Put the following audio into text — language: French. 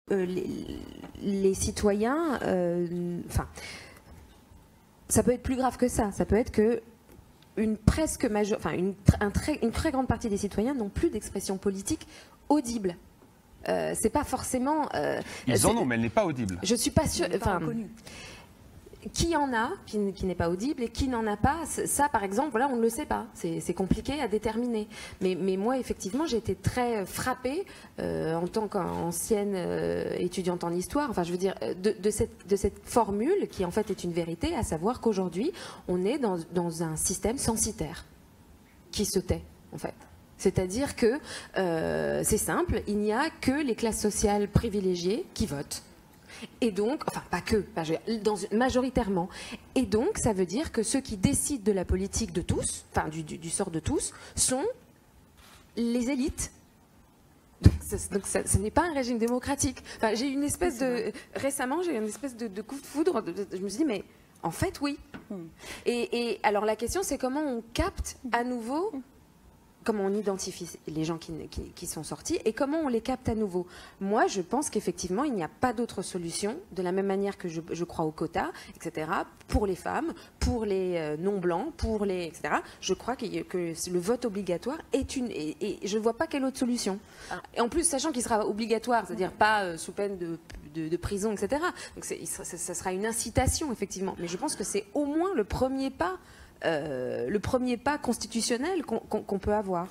les citoyens, enfin, ça peut être plus grave que ça. Ça peut être que une très grande partie des citoyens n'ont plus d'expression politique audible. C'est pas forcément. Ils en ont, mais elle n'est pas audible. Je suis pas sûre. Enfin, qui en a, qui n'est pas audible, et qui n'en a pas, ça par exemple, voilà, on ne le sait pas. C'est compliqué à déterminer. Mais moi, effectivement, j'ai été très frappée en tant qu'ancienne étudiante en histoire, enfin je veux dire, de cette formule qui en fait est une vérité, à savoir qu'aujourd'hui, on est dans un système censitaire qui se tait, en fait. C'est-à-dire que c'est simple, il n'y a que les classes sociales privilégiées qui votent. Et donc, enfin pas que, majoritairement. Et donc, ça veut dire que ceux qui décident de la politique de tous, enfin du sort de tous, sont les élites. Donc ce n'est pas un régime démocratique. Enfin, j'ai eu une espèce de... Récemment, j'ai eu une espèce de coup de foudre. Je me suis dit, mais en fait, oui. Et alors la question, c'est comment on capte à nouveau... Comment on identifie les gens qui sont sortis et comment on les capte à nouveau. Moi, je pense qu'effectivement, il n'y a pas d'autre solution, de la même manière que je crois aux quotas, etc., pour les femmes, pour les non-blancs, pour les... etc. Je crois que le vote obligatoire est une... Et je ne vois pas quelle autre solution. Et en plus, sachant qu'il sera obligatoire, c'est-à-dire pas sous peine de prison, etc. Donc ça sera une incitation, effectivement. Mais je pense que c'est au moins le premier pas constitutionnel qu'on peut avoir.